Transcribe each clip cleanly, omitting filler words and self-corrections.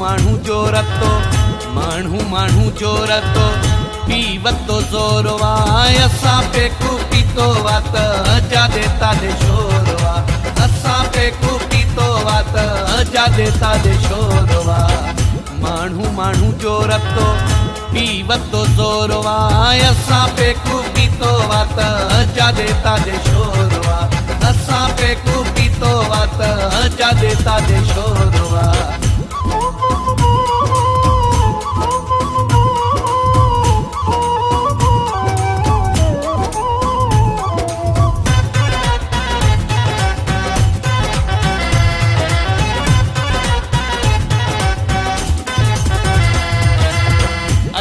माण्हू जो रतो माण्हू जो रतो पीवतो ज़ोरवा असां पेकू पीतो वात जादे तादे शोरवा असां पेकू पीतो वात जादे तादे शोरवा माण्हू जो रतो पीवतो ज़ोरवा असां पेकू पीतो वात जादे तादे शोरवा असां पेकू पीतो वात जादे तादे शोरवा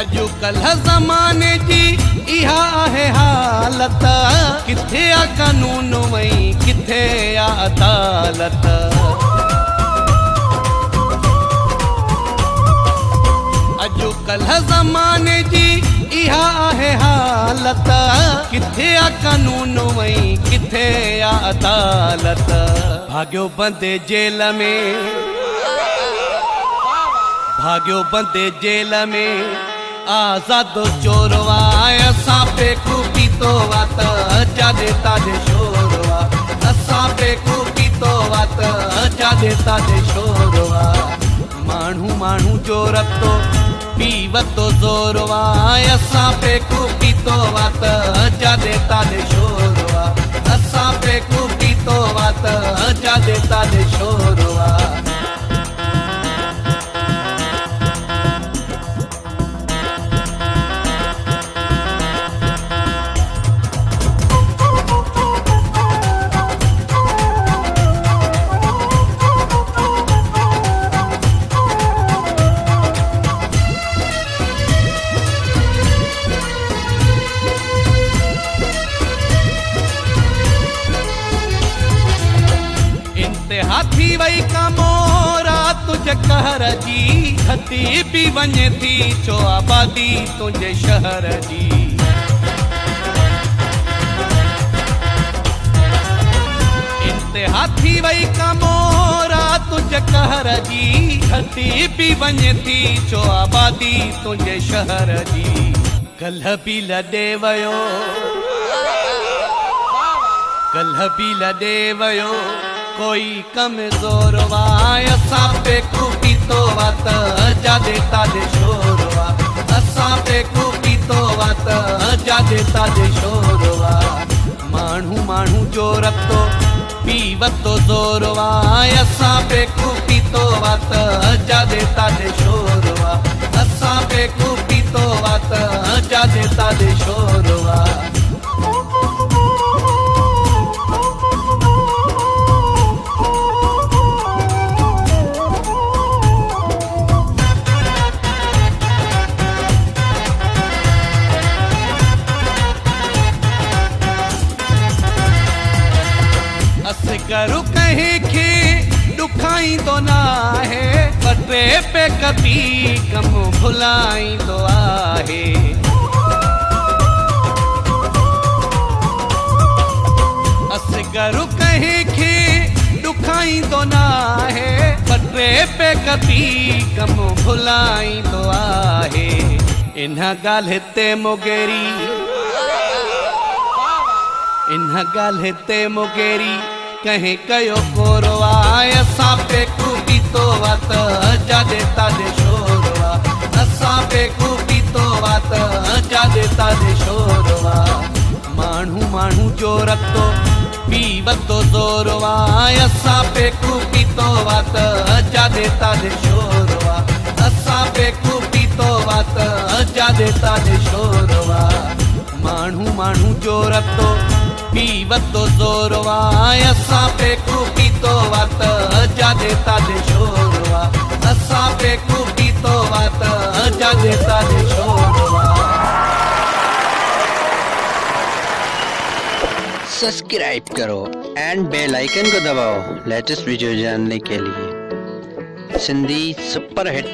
अॼुकल्ह ज़माने जी इहा आहे हालत किथे आ कानून वई किथे आ अदालत अॼुकल्ह ज़माने जी इहा आहे हालत किथे आ कानून वई किथे आ अदालत भाग्यो बंदे जेल में भाग्यो बंदे जेल में आज़ादो चोरवा असां पेकू पीतो वात जादे तादे शोरवा असां पेकू पीतो वात जादे तादे शोरवा माण्हू जो रतो पीवतो ज़ोरवा असां पेकू पीतो वात जादे तादे शोरवा असां पेकू पीतो वात जादे तादे शोरवा हाथी वही कमोरा तुझे कहर जी हती भी वञे थी चो आबादी तुझे शहर जी इनते हाथी वही कमोरा तुझे कहर जी हती भी वञे थी चो आबादी तुझे शहर जी कल्ह भी लॾे वयो कल्ह भी लॾे वयो कोई कमज़ोर वा असां पेकू पीतो वात जादे तादे शोरवा असां पेकू पीतो वात जादे तादे शोरवा माण्हू जो रतो पीवतो ज़ोरवा असां पेकू पीतो वात जादे तादे शोरवा असां पेकू पीतो वात जादे तादे शोरवा करू कहीं खे दुखाईंदो ना है पटे पे कभी कम भुलाईंदो आहे असगरू कहीं खे दुखाईंदो ना है पटे पे कभी कम भुलाईंदो आहे इन ॻाल्हि ते मुगेरी इन ॻाल्हि ते मुगेरी कहीं कयो कोरवा असां पेकू पीतो वात जादे तादे शोरवा असां पेकू पीतो वात जादे तादे शोरवा माण्हू जो रतो पीवतो ज़ोरवा असां पेकू पीतो वात जादे तादे शोरवा असां पेकू पीतो वात जादे तादे शोरवा माण्हू जो रतो पीवतो ज़ोरवा असां पेकू पीतो वात जादे तादे शोरवा असां पेकू पीतो वात जादे तादे शोरवा सब्सक्राइब करो एंड बेल आइकन को दबाओ लेटेस्ट वीडियो जानने के लिए। Sindhi super hit